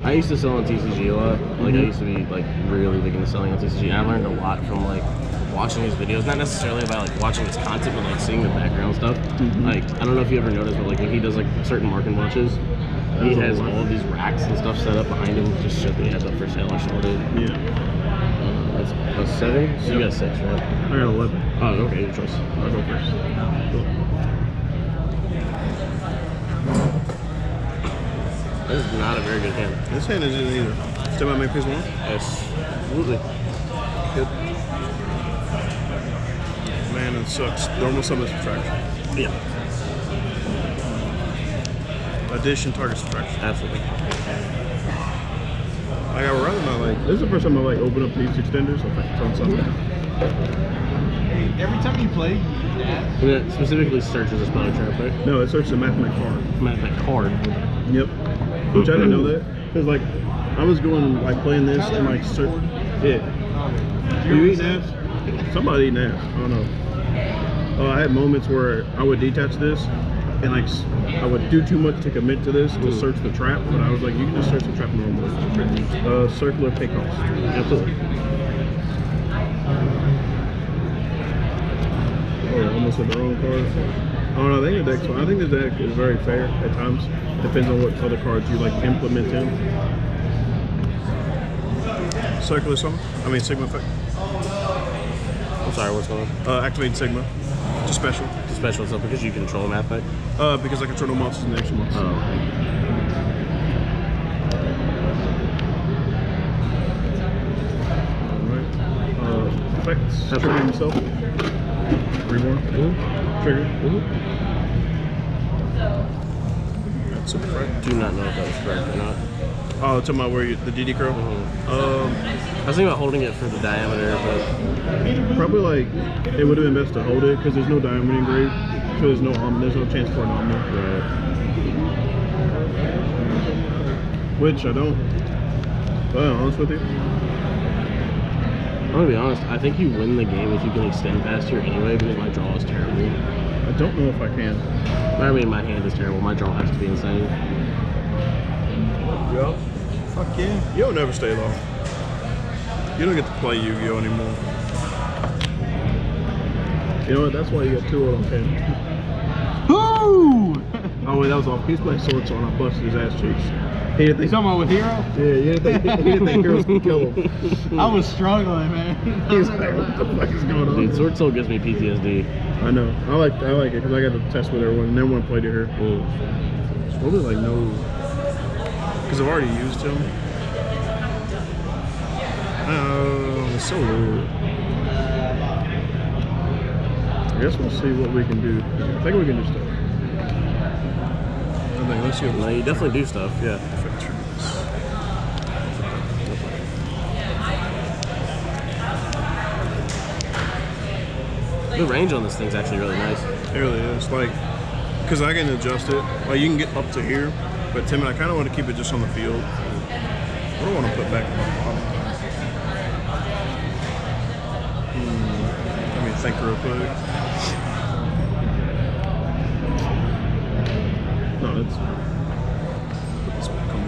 I used to sell on TCG a lot. Like I used to be like really big into selling on TCG. I learned a lot from like watching his videos, not necessarily about like watching his content, but like seeing the background stuff. Like I don't know if you ever noticed, but like when he does like certain marking watches, he has all of these racks and stuff set up behind him just so that he has up for sale or something. Yeah. That's a 7? So you got 6, right? I got 11. Oh, okay, your choice. I'll go first. Cool. This is not a very good hand. This hand isn't either. Still might make piece 1? Yes. Absolutely. Good. Man, it sucks. Normal sum is subtraction. Yeah. Addition, target, subtraction. Absolutely. Like, I would rather not like. This is the first time I like open up these extenders. I think it's on something. Hey, every time you play, And it specifically searches a spelling trap, right? No, it searches a Mathmech card. Mathmech card. Yep. Which I didn't know that. Because, like, I was going, like, playing this and, like, search. Yeah. You eating ass? Somebody eating ass. I don't know. I had moments where I would detach this and, like, I would do too much to commit to this to search the trap. But I was like, you can just search the trap normally. Circular pay cost. Absolutely. Oh, almost hit the wrong card. I don't know, I think the deck's fine. I think this deck is very fair at times. Depends on what other cards you like implement in. Circular summon? I mean Sigma effect. I'm sorry, what's going on? Activate Sigma. It's a special. It's a special stuff because you control Mathmech? Because I control no monsters in the extra monsters. Oh, okay. Alright. Effects. Trigger himself. Reborn. Trigger. That's super correct. Do not know if that was correct or not. Oh, talking about where you, the DD curl? I was thinking about holding it for the diameter, but probably like it would have been best to hold it because there's no diamond engraved, so there's no chance for an omni. right. Which I don't. Well, honest with you, I'm gonna be honest, I think you win the game if you can extend past here anyway because my draw is terrible. I don't know if I can. I mean, my hand is terrible. My draw has to be insane. Yeah. Fuck yeah. You'll never stay long. You don't get to play Yu-Gi-Oh anymore. You know what? That's why you got 2 on camera. Woo! Oh wait, that was off. He's playing Sword Song. I busted his ass cheeks. He didn't think. You talking about with Hero? Yeah, he didn't think heroes could kill him. I was struggling, man. He was like, "What the fuck is going on?" Dude, Sword Soul gives me PTSD. I know. I like it because I got to test with everyone, and everyone played it here. Probably like no, because I've already used him. Oh, it's so weird. I guess we'll see what we can do. I think we can do stuff. I think let's see. No, you definitely do stuff, yeah. The range on this thing's actually really nice. It really is. Like, because I can adjust it. Like, you can get up to here, but Tim, I kind of want to keep it just on the field. What do I want to put back on the bottom? Let me think real quick. No, let's put this back on.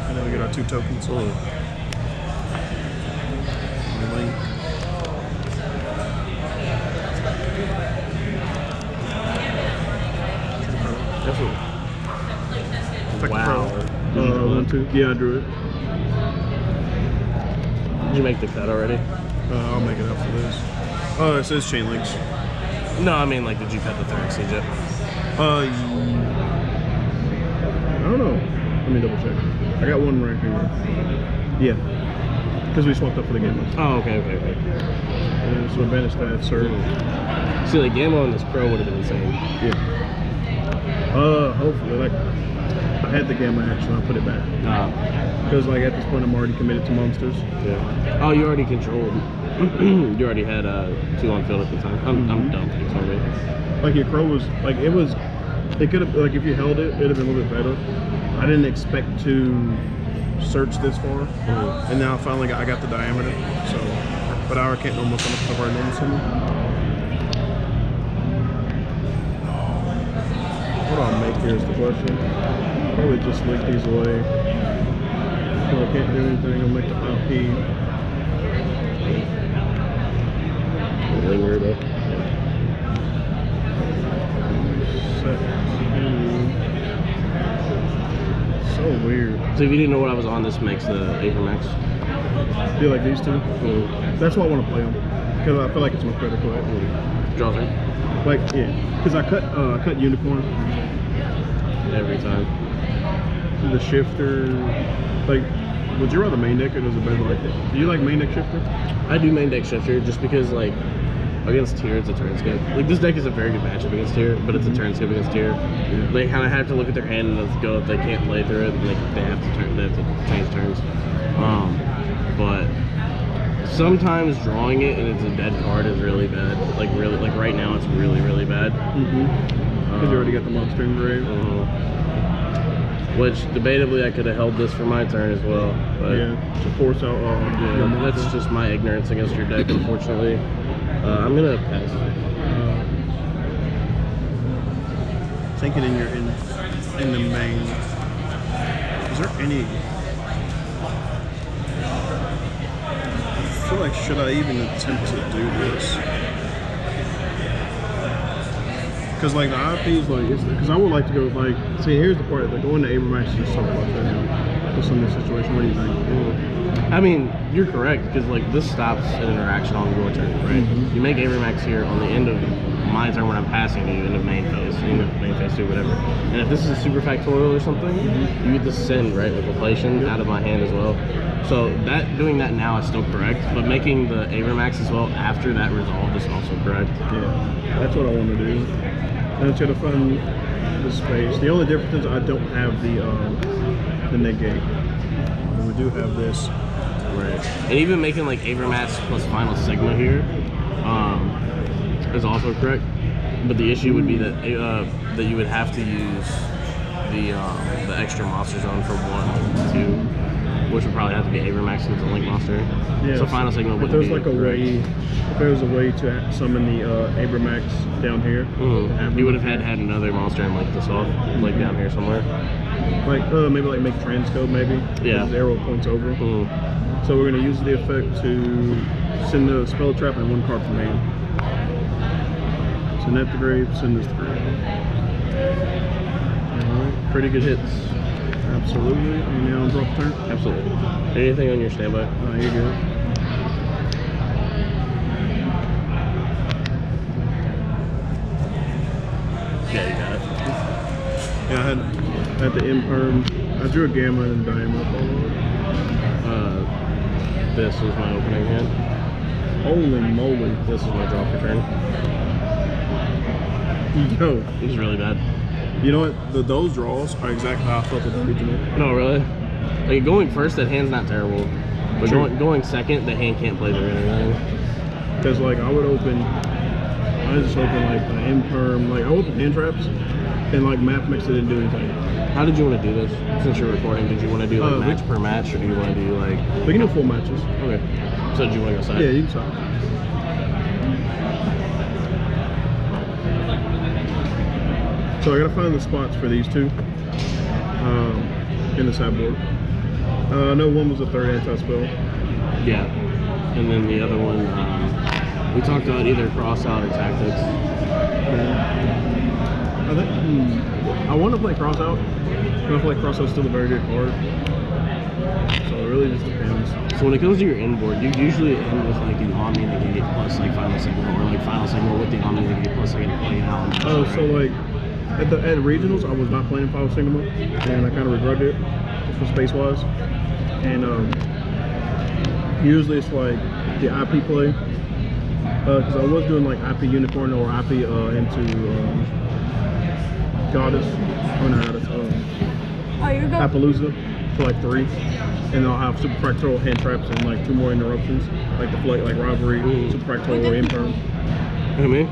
And then we get our 2 tokens. Link. Definitely. Wow. 1, 2. Yeah, I drew it. Did you make the cut already? I'll make it up for this. It says chain links. No, I mean, like, did you cut the 3rd siege yet? I don't know. Let me double check. I got one right here. Yeah. Because we swapped up for the game. Oh, okay. So advantage that, sir. See, like, Gamma on this pro would have been insane. Yeah. Hopefully, like, I had the gamma action, I'll put it back. Because, like, at this point, I'm already committed to monsters. Yeah. Oh, you already controlled. You already had 2 on field at the time. I'm dumb. You told me. Like, your crow was, like, it could have, like, if you held it, it'd have been a little bit better. I didn't expect to search this far. And now finally I got the diameter. So, but I can't normal summon stuff right normal summon. What do I make here is the question. Probably just lick these away. So I can't do anything. I'll make the IP. Linger though. Set to... So weird. So if you didn't know what I was on, this makes the Avermax. Do you like these two? That's why I want to play them. Because I feel like it's more critical. Draw turn. Like, yeah. Because I cut Unicorn. Every time. The shifter, like, would you rather main deck or does it better like that? Do you like main deck shifter? I do main deck shifter just because, like, against tier, it's a turn skip. Like, this deck is a very good matchup against tier, but it's a turn skip against tier. Yeah. They kind of have to look at their hand and let's go. If they can't play through it, like, they have to change turns. But sometimes drawing it and it's a dead card is really bad. Like right now, it's really, really bad. Because you already got the monster engraved. Which debatably I could have held this for my turn as well. But yeah, to force out your monster. That's just my ignorance against your deck, unfortunately. I'm gonna pass. Take it in the main. Is there any? I feel like should I even attempt to do this? Because like the IPs, like because I would like to go like see. Here's the part, like going to Avermax is just talk about that now. Just in this situation, what do you think? I mean, you're correct because like this stops an interaction on your turn, right? You make Avermax here on the end of my turn when I'm passing you in the main phase, two, whatever. And if this is a super factorial or something, you get to send right with inflation out of my hand as well. So doing that now is still correct, but making the Avermax as well after that resolve is also correct. Yeah, that's what I want to do. And it's gonna find the space. The only difference is I don't have the negate. And we do have this. Right. And even making like Avermax plus Final Sigma here is also correct. But the issue would be that that you would have to use the extra monster zone for 1, 2, which would probably have to be Avermax because it's a link monster. Yeah, so Final Sigma would be like a way. If there was a way to summon the Avermax down here, you would have had another monster and like this off, like down here somewhere. Like maybe like make transcode maybe. Yeah. The arrow points over. So we're gonna use the effect to send the spell trap and 1 card from hand. Send that to grave. Send this to grave. Alright. Pretty good hits. Absolutely. And now drop turn. Absolutely. Anything on your standby? You're good. Yeah, you got it. Yeah, I had the imperm. I drew a gamma and dime up all over. This was my opening hand. Holy moly. This is my draw for turn. Yo. It was really bad. You know what? Those draws are exactly how I felt at the regional. No, really? Like going first, that hand's not terrible. But going second, the hand can't play through anything. Because like I just open like the imperm, like I open hand traps and like Mathmech didn't do anything. How did you want to do this? Since you're recording, did you want to do like match per match or do you want to do like... We can do full matches. Okay. So did you want to go side? Yeah, you can side. So I gotta find the spots for these two in the sideboard. I know one was a 3rd anti-spell. Yeah. And then the other one, we talked about either cross out or tactics. I think I want to play cross out. I feel like cross out's still a very good card. So it really just depends. So when it comes to your inboard, you usually end with like an Omni that can get plus like Final Signal or like Final Signal with the Omni that can get plus like a play out. Oh, so like at regionals, I was not playing Final Signal, and I kind of regretted it just for space wise. And usually it's like the IP play, because I was doing like IP Unicorn or IP into Goddess, or not Goddess, Appaloosa for like 3, and I'll have Super Fractal hand traps and like 2 more interruptions, like the flight, like Rivalry, Super Fractal, or Imperm. Who, me?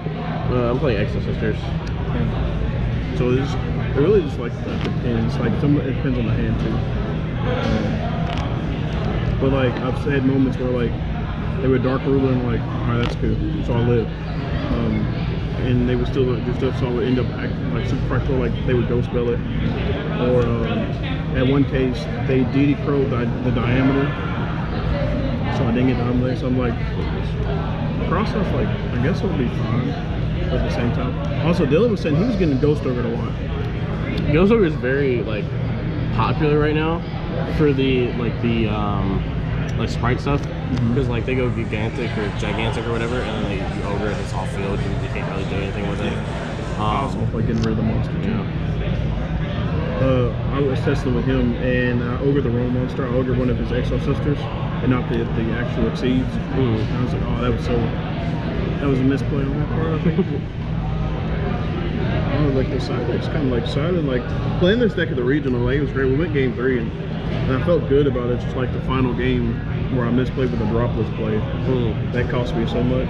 I'm playing Exosisters. So it really just like depends. Like it depends on the hand too. But like I've had moments where like they were Dark Ruler and like, all right, that's cool, so I live. And they would still do stuff, so I would end up acting like Super Fractal, like they would ghost spell it. or at one case they DD crowed the diameter, so I didn't get dominated. So I'm like, cross off, like I guess it'll be fine, but at the same time. Also, Dylan was saying he was getting Ghost Ogre a lot. Ghost Ogre is very like popular right now for the like sprite stuff, because like they go gigantic or gigantic or whatever, and then they ogre and it's all field and you can't really do anything with it. Also, like getting rid of the monster too. I was testing with him and I ogred the wrong monster. I ogred one of his Exosisters and not the actual Exceeds. And I was like, oh, that was a misplay on my part, I think. Oh, like the side deck's kind of like sided. Like playing this deck at the regional, like, it was great. We went game 3 and I felt good about it. Just like the final game where I misplayed with the dropless play. That cost me so much.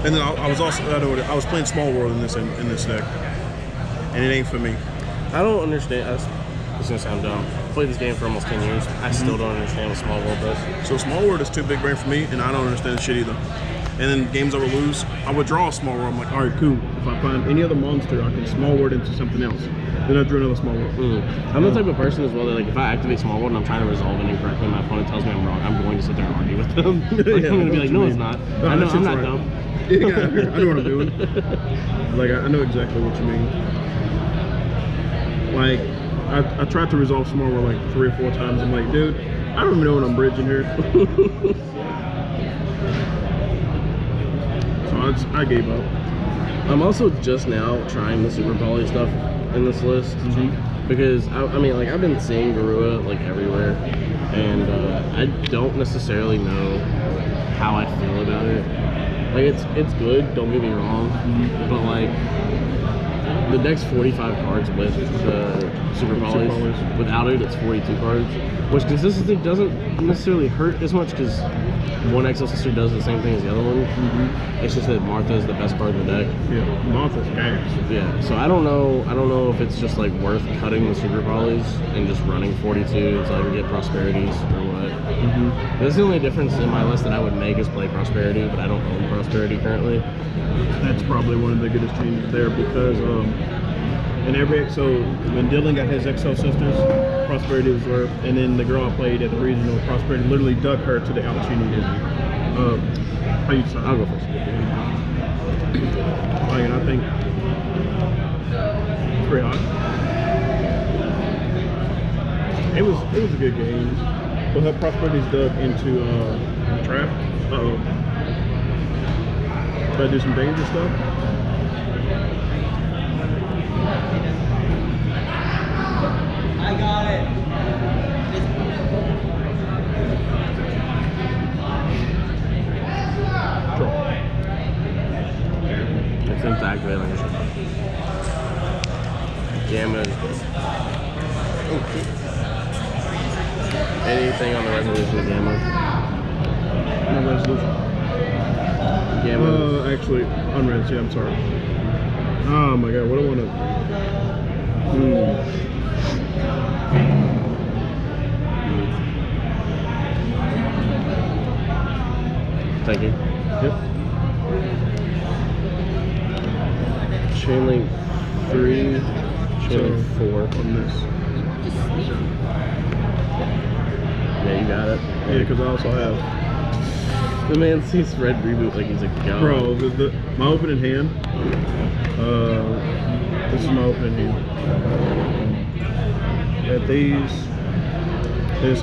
And then I was playing Small World in this deck, and it ain't for me. I don't understand. This is gonna sound dumb. I played this game for almost 10 years. I still don't understand what Small World does. So Small World is too big brain for me, and I don't understand the shit either. And then games I would lose, I would draw a Small World. I'm like, all right, cool. If I find any other monster, I can Small World into something else. Then I drew another Small World. I'm the type of person as well that, like, if I activate Small World and I'm trying to resolve it incorrectly, and my opponent tells me I'm wrong, I'm going to sit there and argue with them. Like, Yeah, I'm going to be like, no, it's not. No, I'm not right. dumb. Yeah, I know what I'm doing. Like, I know exactly what you mean. Like, I tried to resolve Small World like 3 or 4 times. I'm like, dude, I don't even know what I'm bridging here. So I gave up. I'm also just now trying the Super Poly stuff in this list, because I mean, like, I've been seeing Garua like everywhere, and I don't necessarily know how I feel about it. Like, it's good, don't get me wrong, but like the deck's 45 cards with the Super Polys. Without it, it's 42 cards, which consistency doesn't necessarily hurt as much because one Exosister does the same thing as the other one. It's just that Martha is the best card in the deck. Yeah, Martha's gas. Yeah, so I don't know if it's just like worth cutting the Super Polys and just running 42 so I can get Prosperities or what. That's the only difference in my list that I would make is play Prosperity, but I don't own Prosperity currently. That's probably one of the biggest changes there, because in every so when Dylan got his Exosisters, Prosperity was worth, and then the girl I played at the regional, Prosperity literally dug her to the out she needed. How you decide? I'll go first. Like, and I think it's pretty hot. It was a good game. But her Prosperity's dug into trap. Try to do some danger stuff. I got it. Sure. It's time to activate like this. Gamma. Anything on the resolution of Gamma? No resolution. Gamma. Actually, unres, yeah, I'm sorry. Oh my god, what do I want to... Thank you. Yep. Chain link 3, chain link 4 on this. Yeah, you got it. Yeah, because I also have... The man sees red reboot like he's a god. Bro, my opening hand. This is my opening hand. At these,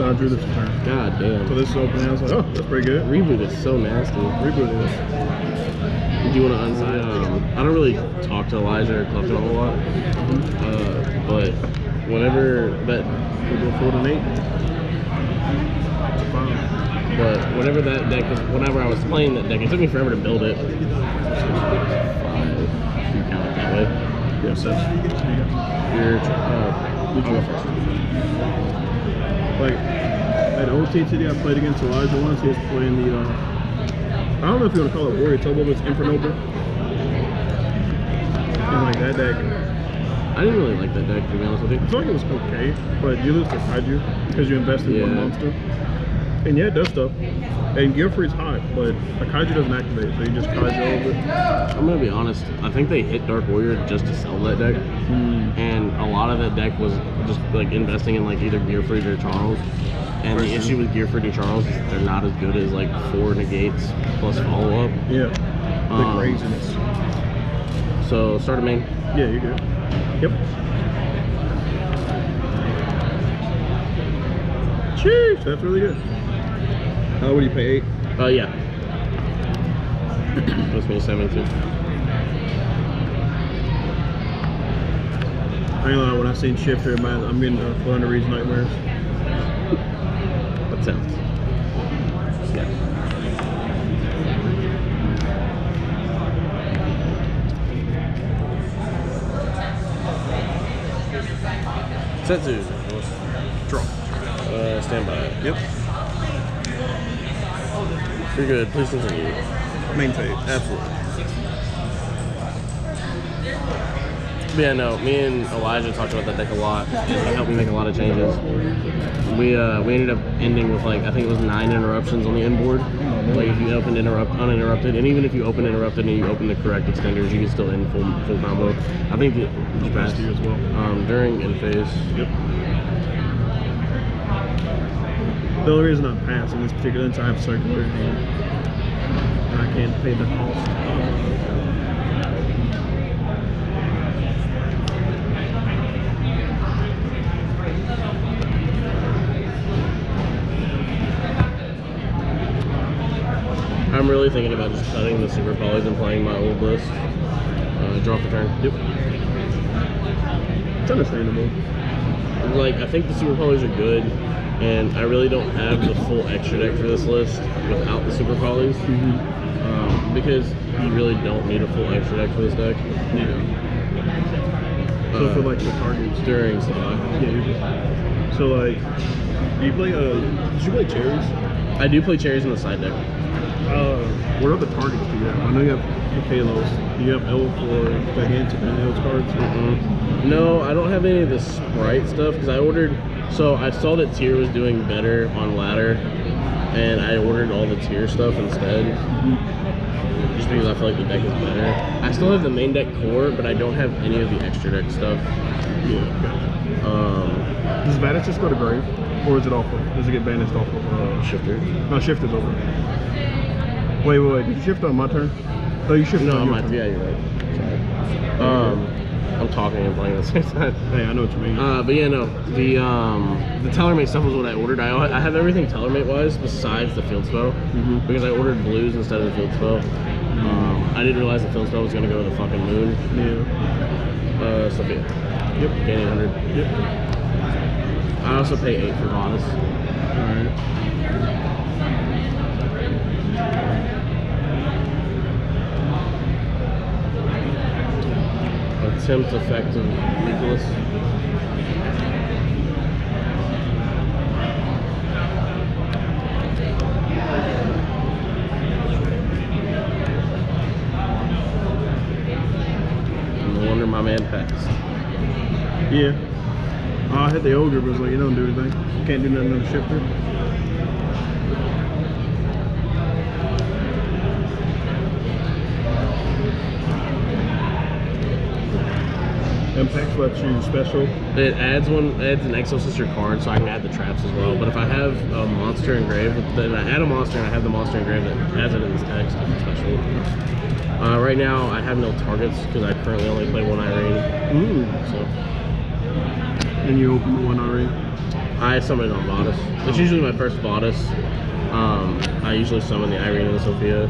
I drew this turn. God damn. So this is opening hand. I was like, oh, that's pretty good. Reboot is so nasty. Reboot is. Do you want to unside? I don't really talk to Elijah or Clifton a whole lot. But whenever that, We go 4 and 8. It's a 5. but whenever that deck, whenever I was playing that deck, it took me forever to build it. 5, if you count it that way. Yeah, 6. You're, you go first. Like, at OTTD, I played against Elijah once. He was playing the, I don't know if you want to call it Warrior Turbo, but it's Infernoble. And like that deck, I didn't really like that deck, to be honest with you. I feel like it was okay, but you lose to Kaiju because you invested in one monster. And yeah, it does stuff. And Gearfree's hot, but a Kaiju doesn't activate, so you just Kaiju over it. I'm gonna be honest. I think they hit Dark Warrior just to sell that deck, and a lot of that deck was just like investing in like either Gearfried or Charles. And the issue with Gearfried or Charles is they're not as good as like 4 negates plus follow up. Yeah, the craziness. So start a main. Yeah, you're good. Yep. Jeez, that's really good. What do you pay, 8? Yeah. That's me 7 too. I ain't gonna lie, when I seen Shifter, man, I'm getting 400 Reads nightmares. That sounds. Yeah. Setsu. Draw. Stand by. Yep. You're good. Please continue. Main phase. Absolutely. But yeah, no. Me and Elijah talked about that deck a lot. It helped me make a lot of changes. We ended up ending with like I think it was 9 interruptions on the end board. Like if you opened uninterrupted, and even if you open interrupted and you open the correct extenders, you can still end full combo. I think it was best as well. During end phase. Yep. The only reason I pass in this particular instance, I have circular in hand, and I can't pay the cost. I'm really thinking about just cutting the super polys and playing my old list. Draw for turn. Yep. It's understandable. Like I think the super polys are good. And I really don't have the full extra deck for this list without the super polys, because you really don't need a full extra deck for this deck. Yeah. So for like the targets during stock. Yeah. You're just, so like, do you play? Did you play cherries? I do play cherries in the side deck. What other targets do you have? I know you have the Kalos. Do you have L for gigantic and L's cards? No, I don't have any of the Sprite stuff because I ordered. So I saw that tier was doing better on ladder, and I ordered all the tier stuff instead. Just because I feel like the deck is better. I still have the main deck core, but I don't have any of the extra deck stuff. Yeah, gotcha. Does Vanish just go to grave, or is it off of? Does it get banished off of Shifter? No, Shifter's over. Wait. Did you shift on my turn? Oh, you shifted on your turn. Yeah, you're right. Sorry. I'm talking and playing at the same time. Hey, I know what you mean. But yeah, no, the Tellermate stuff was what I ordered. I have everything Tellermate wise besides the field spell, because I ordered blues instead of the field spell. I didn't realize the field spell was gonna go to the fucking moon. Yeah. Sophia. Yep. Gain 800. Yep. I also pay 8 for Vadas. Alright. Attempt effective Nicholas. No wonder my man passed. Yeah. I hit the ogre, but it was like, you don't do anything. Can't do nothing on the shifter. Impact lets you special. It adds an Exosister card, so I can add the traps as well. But if I have a monster engraved, then I add a monster and I have the monster engraved that adds it in this text, it's special. Right now, I have no targets because I currently only play 1 Irene. So. And you open 1 Irene? I summon it on Vadas. It's usually my first Vadas. I usually summon the Irene and the Sophia.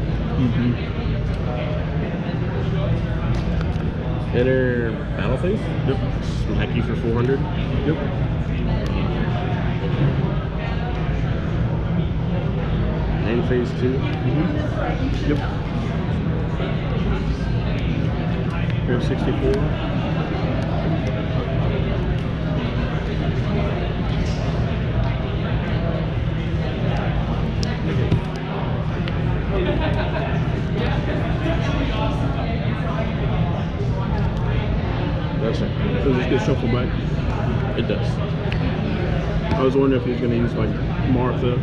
Enter battle phase. Yep. Smack you for 400. Yep. Main phase 2. Yep. Here's 64. That's it. Does this get shuffled back? It does. I was wondering if he was going to use like Martha.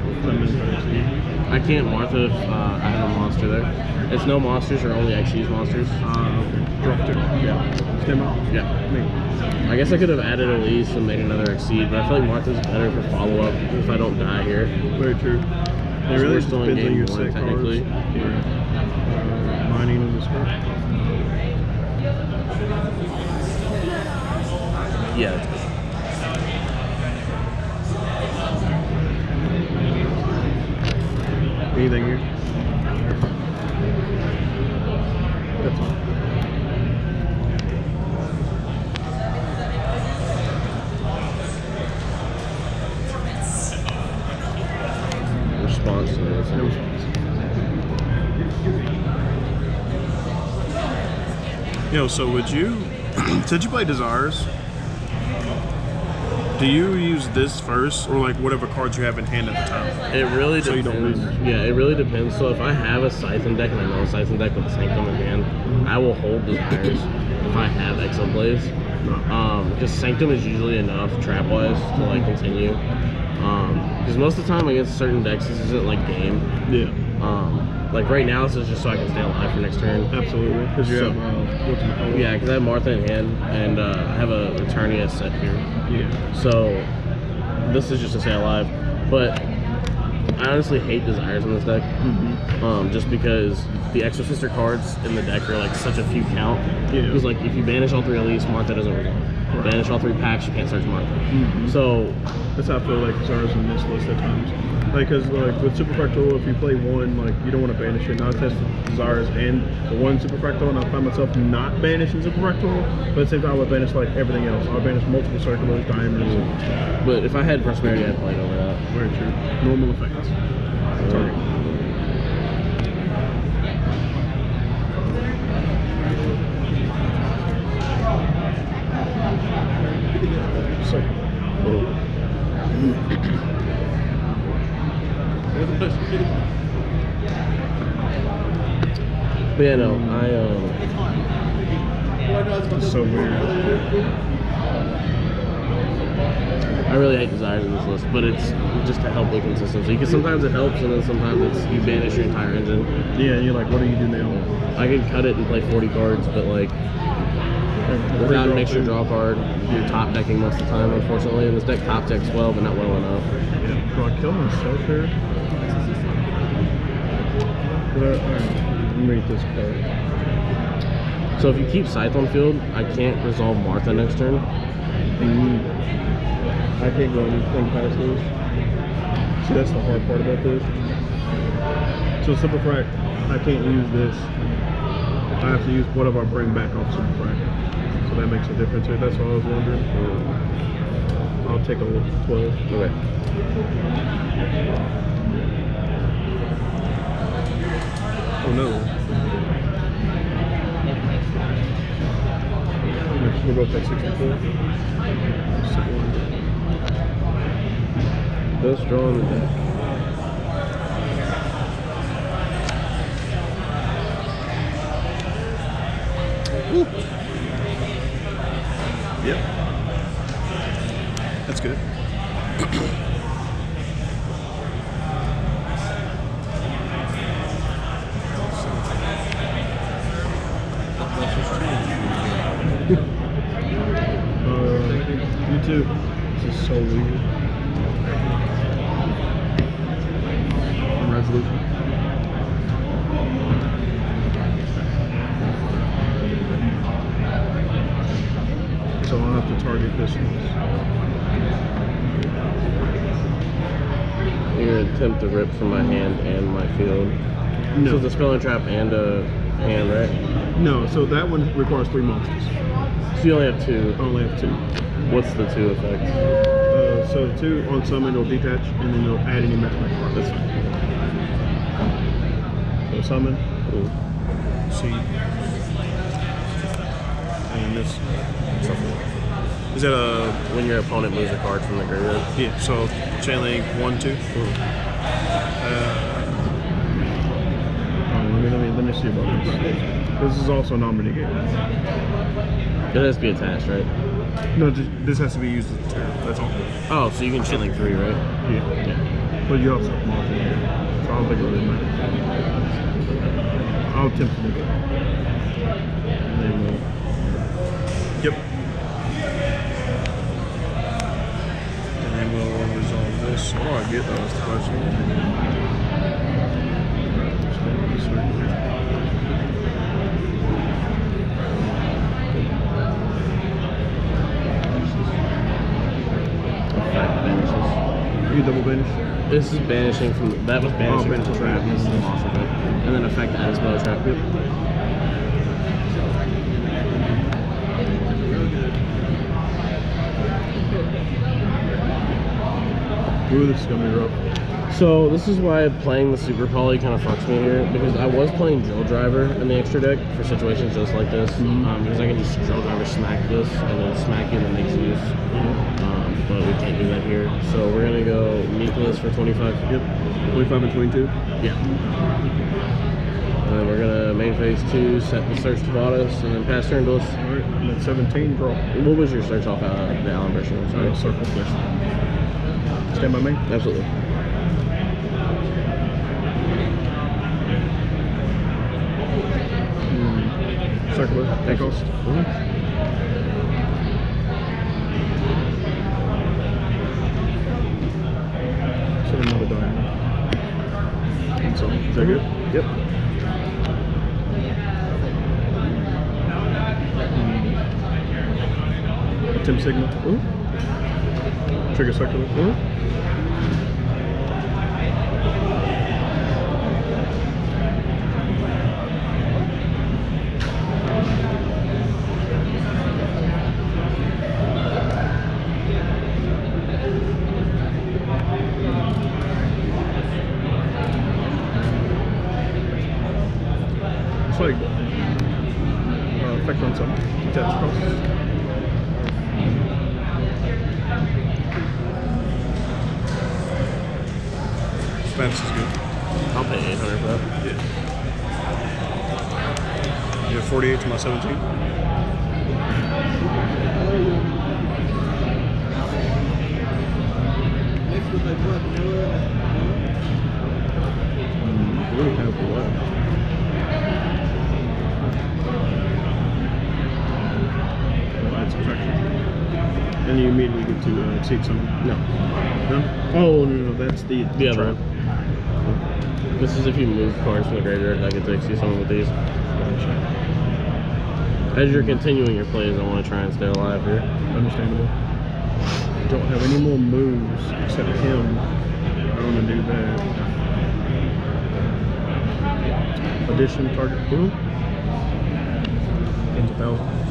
I can't Martha if I have a monster there. It's no monsters or only XC's monsters. Drop 2. Yeah. Stand up. Yeah. I guess I could have added Elise and made another Exceed, but I feel like Martha's better for follow-up if I don't die here. Very true. It really still in depends on game your one, set technically. cards. Your mining of the script. Yeah. Anything here? That's all. Response to this. No response. Yo, so would you, since you play Desires, do you use this first, or like whatever cards you have in hand at the time? It really So you depends. don't lose. Yeah, it really depends. So if I have a Scythe deck and I know a Scythe deck with a Sanctum in hand, I will hold Desires if I have Exo plays. Because Sanctum is usually enough trap-wise to like continue. Because most of the time against certain decks, this isn't like game. Yeah. Like right now, this is just so I can stay alive for next turn. Absolutely. Because you So- have ultimate color. Yeah, because I have Martha in hand, and I have a Eternia set here. Yeah. So this is just to stay alive. But I honestly hate Desires in this deck. Just because the Exosister cards in the deck are like such a few count. Yeah. Because like if you banish all 3 Elise, Martha doesn't resolve. Right. Banish all 3 packs, you can't search Martha. So That's how I feel like Desires in this list at times. Like, because like with Super Fractal, if you play one, like you don't want to banish it. Now I test Desires and the one Super Fractal, and I find myself not banishing Super Fractal, but at the same time I would banish like everything else. I would banish multiple circulars, diamonds. but if I had Prosperity, I'd play it over that. Very true. Normal effects. Target. So, But yeah, no, it's so weird. I really hate Desires in this list, but it's just to help with consistency. Because sometimes it helps, and then sometimes it's you banish your entire engine. Yeah, and you're like, what do you do now? I could cut it and play 40 cards, but like without an extra draw card, you're top decking most of the time, unfortunately. And this deck top decks well, but not well enough. Yeah. Do I kill myself here? Alright, let me read this card. So if you keep Scythe on field, I can't resolve Martha next turn. I can't go anything past this. See, that's the hard part about this. So Super Frac, I can't use this. I have to use whatever I bring back off Super Frac. So that makes a difference here. That's what I was wondering. I'll take a look at 12. Okay. Oh no. We're both at 64. Best draw in the deck. Ooh. Yep. That's good. You too. This is so weird. Resolution. So I'll have to target this one. You're gonna attempt to rip from my hand and my field. No. So it's a spell and trap and a hand, right? No, so that one requires 3 monsters. So you only have 2. I only have 2. What's the 2 effect? So 2 on summon will detach, and then you'll add any Mathmech card. That's fine. So summon. Ooh. See. And this. Shuffle. Is that a... When your opponent moves a card from the graveyard. Yeah, so chain link 1, 2. Let me see about this. This is also a non-mitigate. It has to be attached, right? No, this has to be used as a turn. That's all. Oh, so you can chain link 3, right? Yeah. But you also have moth in here, so I don't think it really matters. I'll attempt to make it. And then we'll... Yep. And then we'll resolve this. What do I get though? That's the question. You double banish? This is banishing from that was banishing banish from the trap. This is the loss of it. And then effect as bow trap. Yep. Ooh, this is gonna be rough. So this is why playing the super poly kind of fucks me here, because I was playing drill driver in the extra deck for situations just like this, because I can just drill driver smack this and then smack it and make use. But we can't do that here. So we're gonna go meatless for 25. Yep. 25 and 22. Yeah. And then we're gonna main phase 2, set the search to Vadas, and then pass turn to us. Alright, and then 17, draw. What was your search off the Allen version? I'm sorry. Circle flash. Stand by me? Absolutely. Circle it. Take off. Set another diamond. And so, is that good? Yep. Attempt signal. Trigger circular. It's like effect on some detached process. Spanish is good. I'll pay 800 for that. Yeah. You have 48 to my 17. Really kind of cool. And you immediately get to exceed something. No. No? Oh, no, that's the other trap. one. This is if you move cards from the graveyard, I get to exceed someone with these. As you're continuing your plays, I want to try and stay alive here. Understandable. Don't have any more moves except him. I want to do that. Addition target. Gains 1,000.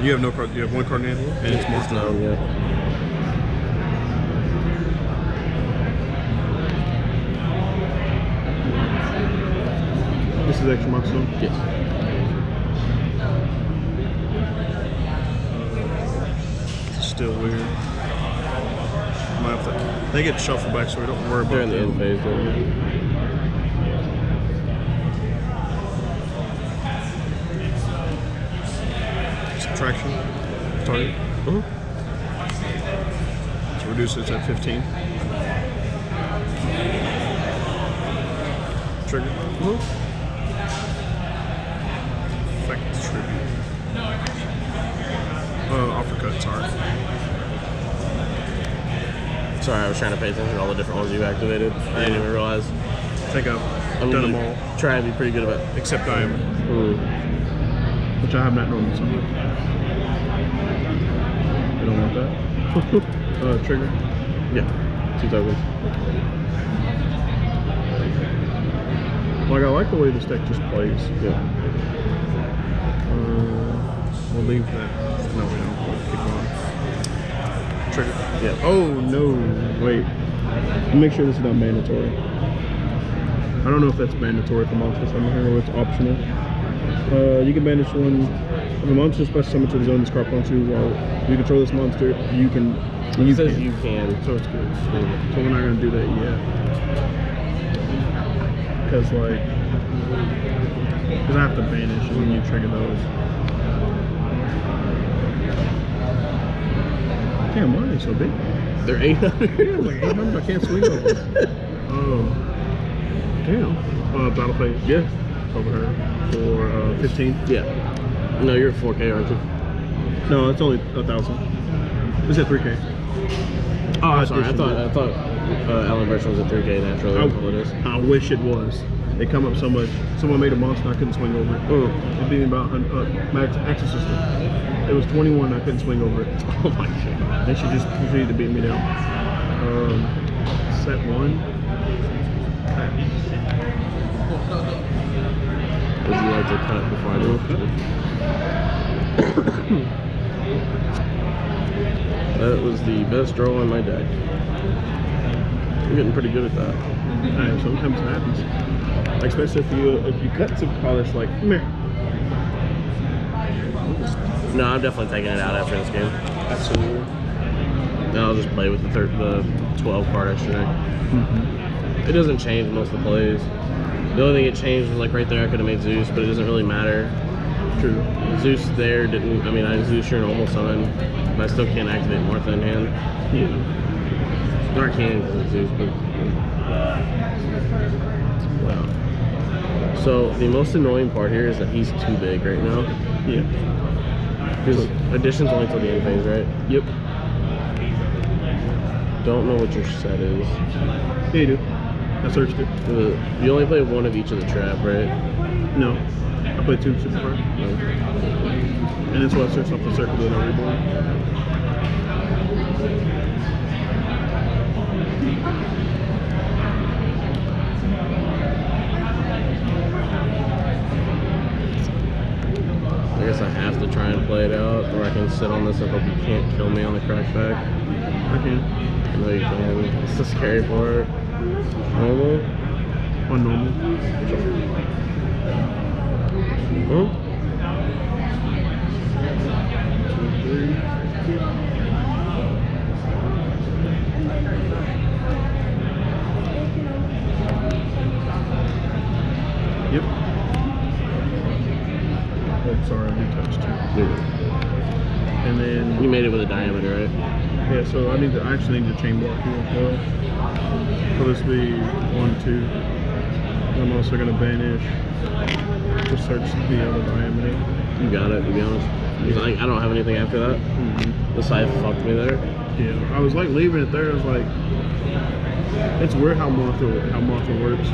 You have no card. You have one card in hand, and it's more No, yeah. This is extra milestone. Yes. It's still weird. Might have to, they get shuffled back, so we don't worry about They're in the them. end phase though. Subtraction. Target. So reduce it to 15. Trigger. Effect trigger. Uppercut, sorry. Sorry, I was trying to pay attention to all the different ones you activated. I didn't even realize. I think I've I'm done them gonna all, try and be pretty good about it. except Diamond, which I have not known something. You don't want that? Trigger. Yeah. 2 tokens. Like, I like the way this deck just plays. Yeah. We'll leave that. No, we don't. We'll keep going. Trigger. Yeah. Oh, no. Wait. Make sure this is not mandatory. I don't know if that's mandatory for monsters on here or it's optional. You can banish one. If a monster is special summoned to the zone this card belongs to, while you control this monster, you can. It says you can. So it's good. So we're not going to do that yet. Because, like, I have to banish when you trigger those. Damn, why are they so big? They're 800. Yeah, like 800. I can't swing over. Damn. Battle phase. Yeah. Over her for 15. Yeah. No, you're 4K, aren't you? No, it's only 1,000. It's at 3K. Oh, I'm sorry. I thought Allen version was at 3K naturally. That's all it is. I wish it was. They come up so much. Someone made a monster, I couldn't swing over it. It beat me about Max Exosister. It was 21, I couldn't swing over it. Oh my god. They should just continue to beat me down. Set 1. Would you like to cut before I do? That was the best draw in my deck. I'm getting pretty good at that. Alright, sometimes it happens. Like, especially if you cut some colors like meh. No, I'm definitely taking it out after this game. Absolutely. Then I'll just play with the 12 card extra deck. It doesn't change most of the plays. The only thing it changed was like right there I could have made Zeus, but it doesn't really matter. True. Zeus there didn't, I mean I Zeus your normal summon, but I still can't activate Martha in hand. Yeah. Or I can because it's Zeus, but... Wow. So the most annoying part here is that he's too big right now. Yeah. Because addition's only till the end phase, right? Yep. Don't know what your set is. Yeah, you do. I searched it. You only play one of each of the trap, right? No. I played 2 super cards. No. And that's why I searched off the circle that I reborn. I guess I have to try and play it out, or I can sit on this and hope you can't kill me on the crackback. I can. I know you can. It's the scary part. Normal? On normal. Huh? 2, 3. Yep. Oh, sorry, I retouched you. And then You made it with a diameter, right? yeah, so I actually need to chain block here as well. So this will be 1, 2. I'm also gonna banish to search the other diameter. You got it, to be honest. Because I don't have anything after that. The side fucked me there. Yeah, I was like leaving it there. I was like, it's weird how Martha works.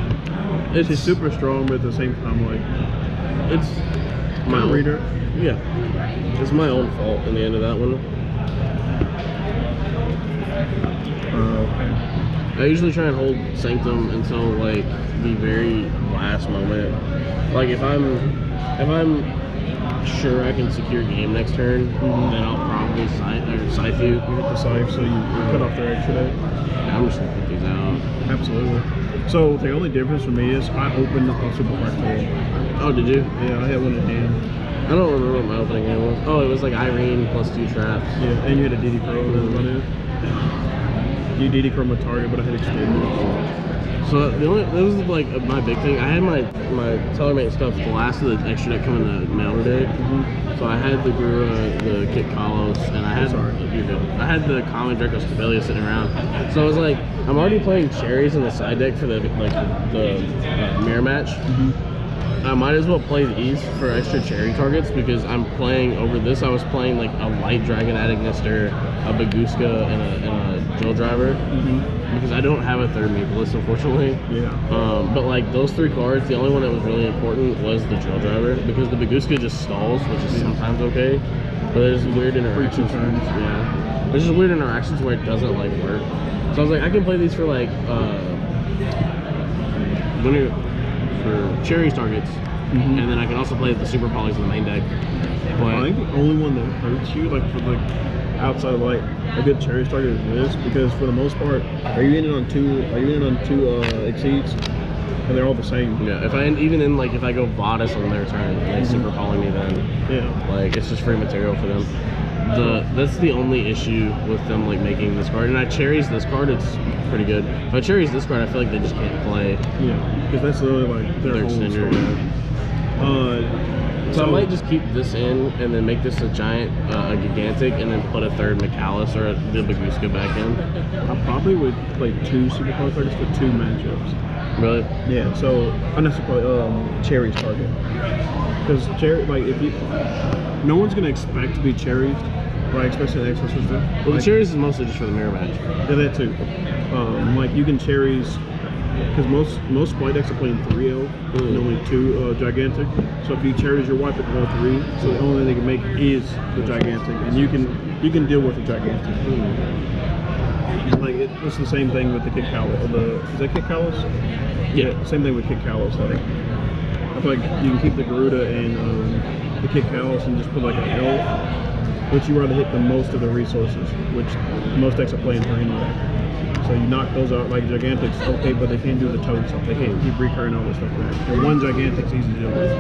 She's super strong, but at the same time, like, It's my my own reader. Yeah. It's my own fault in the end of that one. Okay. I usually try and hold Sanctum until like the very last moment. Like if I'm sure I can secure game next turn, then I'll probably scythe you. You hit the scythe, so you cut off their extra day. I'm just gonna put these out. Absolutely. So the only difference for me is I opened a super fractal. Oh, did you? Yeah, I had one in hand. I don't remember what my opening game was. Oh, it was like Irene plus 2 traps. Yeah, and you had a DD Pro that run in. You DD Pro my target, but I had extended. So that was like my big thing. I had my Tellermate stuff, the last of the extra deck coming in the mail today. So I had the Gura, the Kit Kalos, and I had you're good. I had the Common Draco Stabelia sitting around. So I was like, I'm already playing cherries in the side deck for the mirror match. I might as well play these for extra cherry targets because I'm playing over this. I was playing like a light Dragon Agnister, a Baguska, and a Drill Driver because I don't have a third Meepless, unfortunately. Yeah. But like those 3 cards, the only one that was really important was the Drill Driver because the Baguska just stalls, which is sometimes okay. But there's weird interactions. Yeah. There's just weird interactions where it doesn't like work. So I was like, I can play these for like for cherries targets, and then I can also play the super polys in the main deck. But I think the only one that hurts you, like for the outside light, a good cherries target is this, because for the most part, are you in it on 2? Are you in it on 2 exceeds? And they're all the same. yeah, if I go Vadis on their turn, they super poly me then. Yeah. Like it's just free material for them. That's the only issue with them like making this card. And I cherries this card, it's pretty good. If I cherries this card, I feel like they just can't play. Yeah, because that's literally like their whole extender. story. So I might just keep this in and then make this a giant, a gigantic, and then put a third Mikalis or the Baguska back in. I probably would play 2 Super Color cards for 2 matchups. Really? Yeah, so unless you play Cherry's target. Because Cherry, like, if you, no one's gonna expect to be Cherries, right? Especially an Exosister. Well, the Cherries is mostly just for the mirror match. Yeah, that too. Like you can Cherries, because most white decks are playing 3L and only 2 gigantic. So if you Cherries your white, pick all 3. So the only thing they can make is the gigantic, and you can deal with the gigantic. Like it's the same thing with the Kick Callus. Is that Kick Callus? Yeah, same thing with Kick Callus. Like I feel like you can keep the Garuda and the Kick Callus and just put like an L, but you rather hit the most of the resources, which most decks are playing 3 anyway. So you knock those out, like Gigantics, okay, but they can't do the toad stuff. They can't keep recurring all this stuff back. And 1 Gigantic's easy to deal with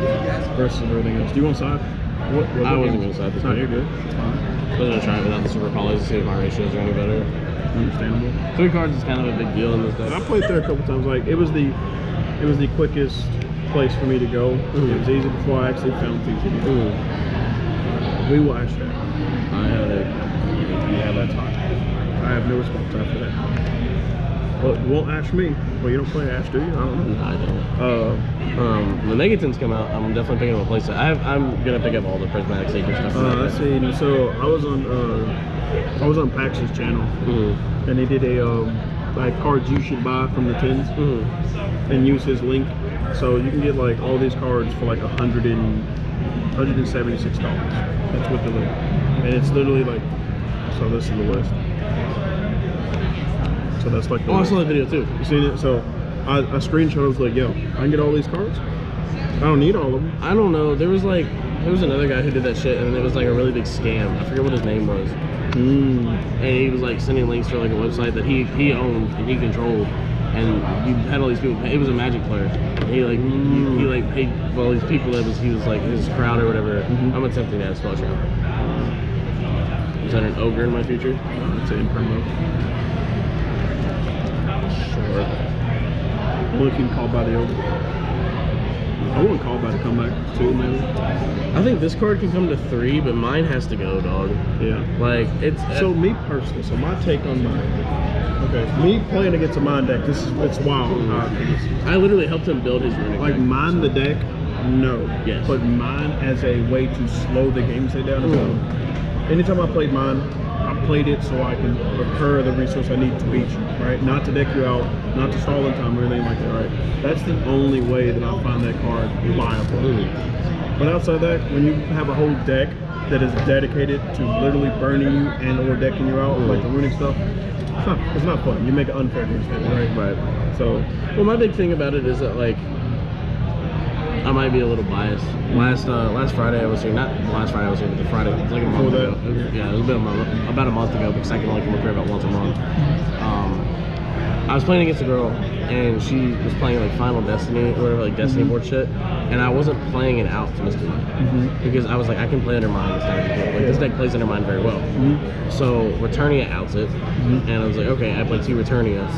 versus everything else. Do you want side? I wasn't going to side this time. You're good. I was going to try it without the Super Colors to see if my ratios are any better. Understandable. 3 cards is kind of a big deal in this deck. I played there a couple times. Like it was the quickest place for me to go. It was easy before I actually found things to do. We will ash that. You have that talk. I have no response after that. Well, you won't ash me. Well, you don't play ash, do you? I don't know. No, I don't. The Megatons come out. I'm definitely picking up a playset. I'm gonna pick up all the Prismatic Sacred stuff. Let's see. So I was on Pax's channel, and they did a like cards you should buy from the tins, and use his link. So you can get like all these cards for like $176. That's what the link, and it's literally like. So this is the list. So that's like the I saw that video too. You seen it? So I screenshot. I was like, yo, I can get all these cards. I don't need all of them. I don't know. There was another guy who did that shit, and it was like a really big scam. I forget what his name was. And he was like sending links for like a website that he owned and he controlled, and you had all these people. It was a Magic player. He like he like paid all these people that he was like his crowd or whatever. I'm attempting to add spell check. Is that an ogre in my future? It's an impermo. Sure. Well, if you can call by the ogre. I wouldn't call by the comeback too, maybe. I think this card can come to 3, but mine has to go, dog. Yeah. Like it's so me personally. So my take on mine. Okay. Me playing against a mine deck. It's wild. I literally helped him build his runic like deck. mine the deck. No. Yes. But mine as a way to slow the game state down. Anytime I played mine, I played it so I can recur the resource I need to beat you, right? Not to deck you out, not to stall in time or anything like that, right? That's the only way that I find that card viable. But outside that, when you have a whole deck that is dedicated to literally burning you and or decking you out, like the runic stuff, it's not fun. You make an unfair mistake, right? Right. So, well, my big thing about it is that like I might be a little biased. Last Friday I was here. Not last Friday I was here, but the Friday, it's like a month ago. Yeah, it was about a month ago because I can only come up here about once a month. I was playing against a girl, and she was playing like Final Destiny or whatever, like Destiny board shit, and I wasn't playing it out to Mr. Mine because I was like, I can play Undermine. This deck, like this deck plays Undermine very well. So Returnia outs it, and I was like, okay, I play 2 Returnias.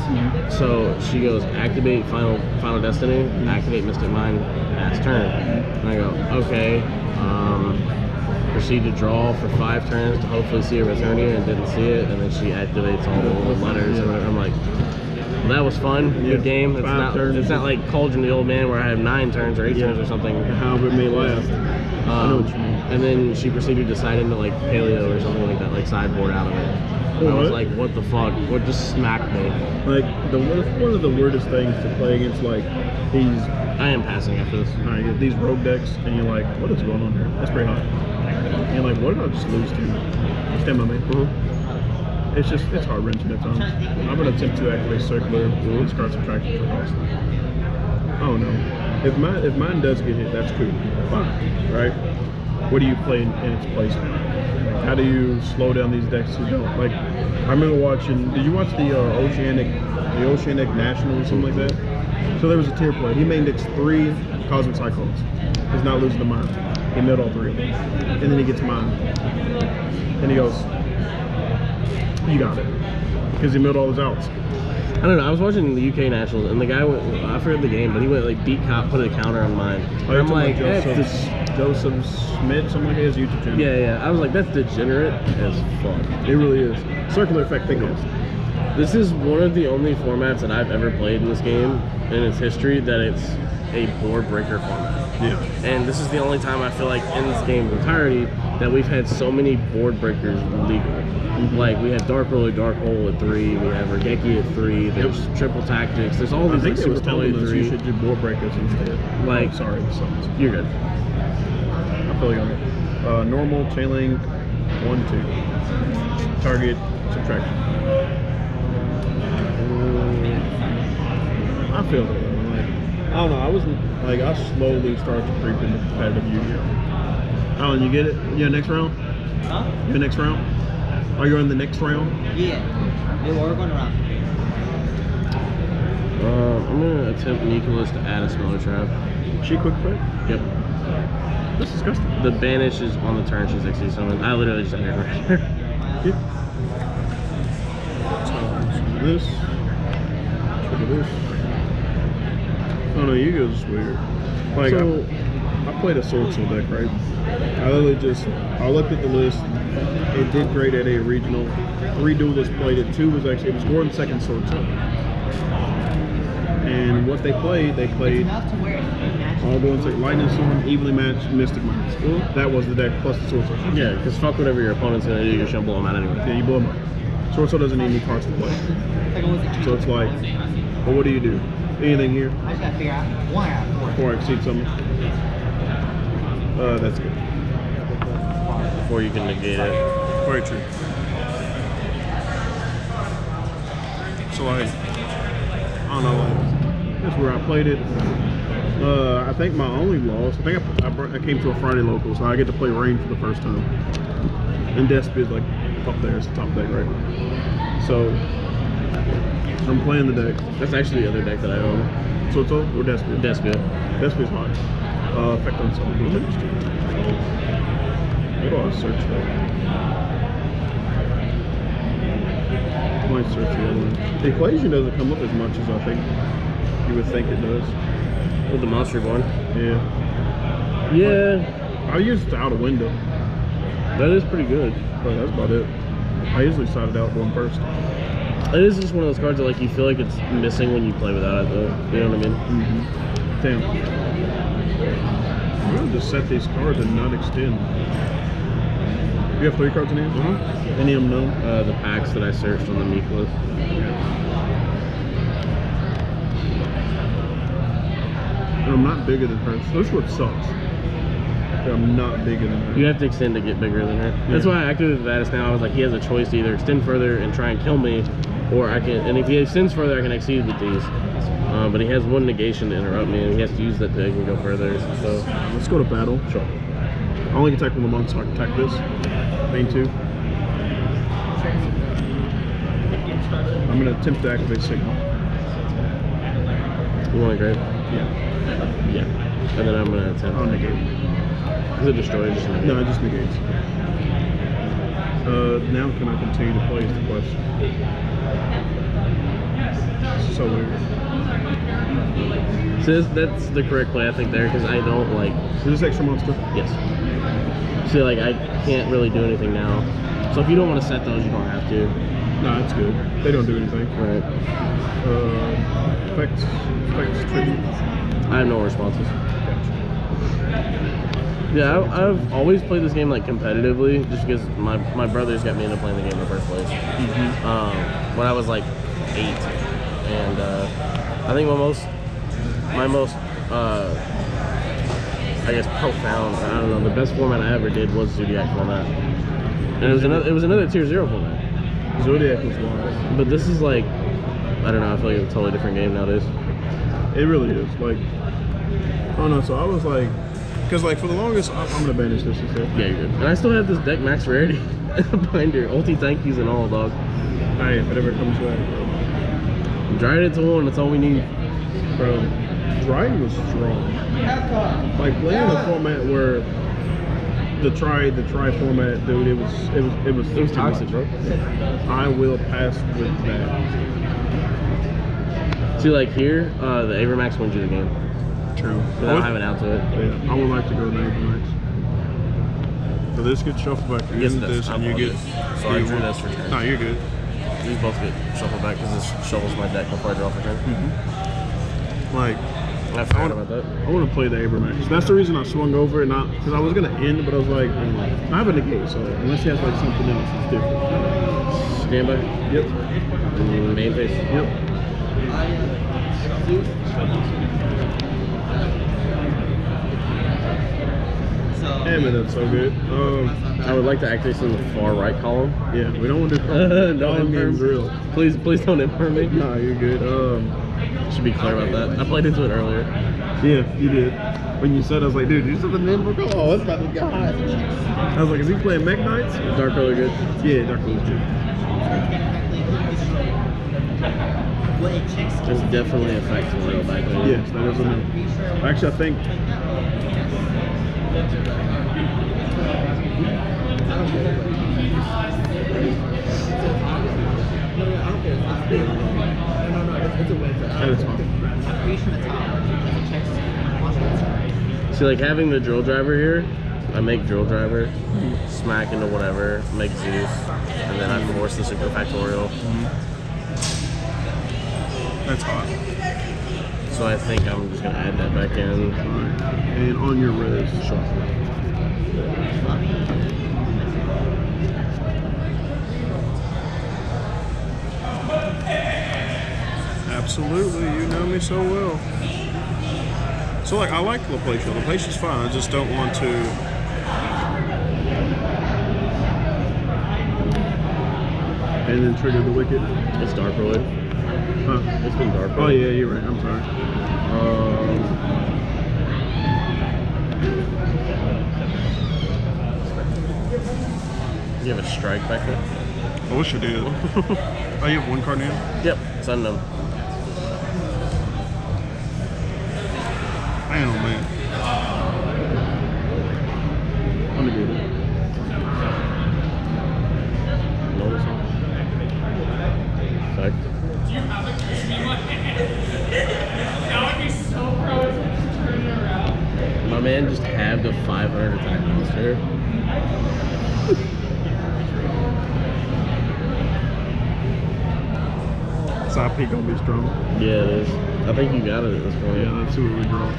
So she goes, activate Final Destiny, activate Mystic Mine, last turn, and I go, okay. Proceed to draw for 5 turns to hopefully see a Returnia, and didn't see it, and then she activates all the letters, and I'm like, well, that was fun, good game. It's not like Cauldron the Old Man where I have 9 turns or 8 turns or something. However it may last. I know what you mean. And then she proceeded to decide into like Paleo or something like that, like sideboard out of it. And I was like, what the fuck? What just smacked me? Like one of the weirdest things to play against like these. I am passing after this. These rogue decks, and you're like, what is going on here? That's pretty hot. And you're like, what did I just lose to? Stand by me. It's heart wrenching at times. I'm gonna attempt to activate circular. Discard subtraction for cost. Oh no. If mine does get hit, that's cool. Fine. Right? What do you play in its place now? How do you slow down these decks who don't? Like, I remember watching. Did you watch the Oceanic Nationals or something like that? So there was a tier play. He main decks 3 Cosmic Cyclones. He's not losing the mine. He milled all 3 of them. And then he gets mine. And he goes, you got it. Because he milled all his outs. I don't know. I was watching the UK Nationals, and the guy went. I forget the game, but he went like beat cop, put a counter on mine. Oh, I'm like, Joseph Smith, something like that, his YouTube channel. yeah. I was like, that's degenerate as fuck. It really is. Circular effect pickles. This is one of the only formats that I've ever played in this game in its history that it's a board breaker format. Yeah. And this is the only time I feel like in this game's entirety that we've had so many board breakers legal. Like we have Dark Roller, Dark Hole at 3, we have Regeki at 3, there's Triple Tactics, there's all these I think like it was Super Poly telling at us 3. you should do board breakers instead. Like, oh, sorry, you're good. I feel you on it. Normal, chain link, 1, 2. Target, subtraction. I feel that. I don't know. I slowly started to creep into competitive Yu-Gi-Oh. Alan, you get it? Yeah, next round? Huh? You next round? Are you in the next round? Yeah. We're going around. I'm gonna attempt Nicholas to add a smaller trap. She quick play? Yep. That's disgusting. The banish is on the turn she's XD summon. I literally just added it right here. Yeah. So, this. Trigger this. Oh no, Yu-Gi-Oh's just weird. Like, So, I played a Sword Soul deck, right? I looked at the list. It did great at a regional. 3 duelists played it. 2 was actually, it was Gordon's second Sword Soul. And what they played all going to Lightning Storm, evenly matched, Mystic Minds. That was the deck plus the Sword Soul. yeah, because fuck whatever your opponent's gonna do, you're just gonna blow them out anyway. Yeah, you blow them up. Sword Soul doesn't need any cards to play. So it's like, well, what do you do? Anything here? I just gotta figure out one out of 4. Before I exceed something. That's good. Before you can negate it. Very true. So like, I don't know, like, that's where I played it. I think my only loss, I think I came to a Friday local, so I get to play Rain for the first time. And Despy is like up there, it's the top deck, right? So, I'm playing the deck. That's actually the other deck that I own. Soto or Despy? Despia. Despy's hot. Effect on something. What do I search for? I might search the other one. The equation doesn't come up as much as I think you would think it does. With the monster born. Yeah. Yeah, I used it out a window, that is pretty good. but that's about it. I usually side it out one first. It is just one of those cards that like you feel like it's missing when you play without it though. You know what I mean? Damn. I'm gonna just set these cards and not extend. You have 3 cards in here? Any of them known? The packs that I searched on the Meek list. And I'm not bigger than her. So this is what sucks. I'm not bigger than her. You have to extend to get bigger than her. That's why I activated Vatis now. I was like, he has a choice to either extend further and try and kill me, or I can, and if he extends further, I can exceed with these. But he has 1 negation to interrupt me, and he has to use that to go further. So Let's go to battle. sure. I only can attack 1 month, so I can attack this. Main 2. I'm gonna attempt to activate Signal. You want to grave? Yeah. Yeah. And then I'm gonna attempt. I'll negate. Is it destroyed? Just negate? No, it just negates. Now can I continue to play is the question. It's so weird. So that's the correct play, I think, there, because I don't like. Is this extra monster? Yes. See, like I can't really do anything now. So if you don't want to set those, you don't have to. No, that's good. They don't do anything. Right. Effects tribute. I have no responses. Yeah, I've always played this game like competitively, just because my brothers got me into playing the game in the first place. When I was like 8, and I think my most I guess profound, I don't know, the best format I ever did was Zodiac format, and it was another tier 0 format. Zodiac was wild. But this is like, I don't know, I feel like it's a totally different game nowadays. It really is. Like, I don't know. So I was like, because like for the longest, I'm gonna banish this instead. Yeah, you're good. And I still have this deck max rarity binder, ulti thank yous and all, dog. Alright, if it ever comes back, bro. Dried it to 1, that's all we need. Bro, Drying was strong. Like playing a format where the try format, dude, it was too toxic, much. bro. I will pass with that. See, like here, the Avermax wins you the game. True. Without having out to it. Yeah, I would like to go to Avermax. So this gets shuffled back. You Yes, get it this, does. and you get. So I drew this for turn. No, you're good. These both get shuffled back because this shuffles my deck before I draw for turn. Like, I forgot about that. I want to play the Avermax. That's the reason I swung over it, not because I was gonna end, but I was like, I have a negate, so unless he has like something else, it's different. Standby. Yep. Main face. Yep. Damn it, that's so good. I would like to activate in the far right column. Yeah, we don't want to do Don't game drill. Please don't imperm me. Nah, you're good. Should be clear about that. I played into it earlier. Yeah, you did. When you said, I was like, dude, you said the name of oh, that's about the guy. I was like, is he playing Mech Knights? Dark really good. Yeah, Dark Role's good. This definitely affects the real back there. Yes, that is a no. Actually, I think. That is fine. See, like having the drill driver here, I make drill driver, smack into whatever, make Zeus, and then I force the super factorial. That's hot. So I think I'm just gonna add that back in. Alright. And on your res. Absolutely, you know me so well. So like, I like LaPlacia. LaPlacia's fine. I just don't want to. And then trigger the wicked. It's Dark Roid. Huh? It's been Dark Roid. Oh yeah, you're right. I'm sorry. You have a strike back there? I wish I did. Oh, you have one card in? Yep, it's unknown. Man, oh man. Let me do that. Notice him. Effect. That would be so pro if you turn it around. My man just halved a 500 attack monster. Side P gonna be strong. Yeah, it is. I think you got it at this point. Yeah, let's see what we draw.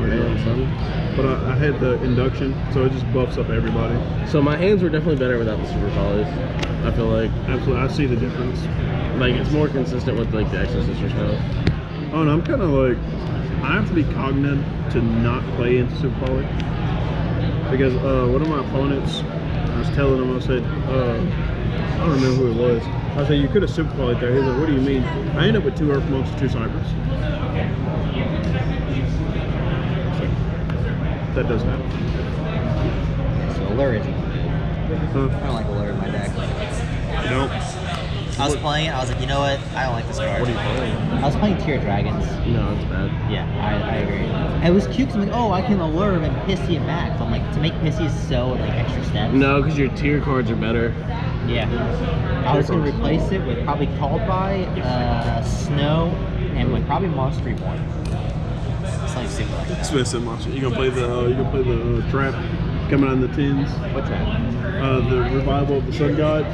Man, son. But I had the induction, so it just buffs up everybody. So my hands were definitely better without the super polys. I feel like Absolutely, I see the difference. it's more consistent with like the Exosister stuff. Oh no, I'm kind of like, I have to be cognizant to not play into Super Poly. Because one of my opponents, I was telling him, I said, I don't remember who it was. I said, you could have Super Poly'd there. He's like, what do you mean? I ended up with 2 Earth Monsters, 2 Cypress. So, that does happen. So Allure is. I Huh? don't like Allure in my deck. Nope. I was playing it, I was like, you know what? I don't like this card. What are you playing? I was playing Tier Dragons. No, it's bad. Yeah, I agree. And it was cute because I'm like, oh, I can Allure and Pissy and Max. I'm like, to make Pissy so like extra steps. No, because your tier cards are better. Yeah. I was going to replace it with probably Called By, Snow, and with probably Monster Reborn. Something super. It's missing monster. You gonna play the trap coming on the tins? What trap? The revival of the Sun God.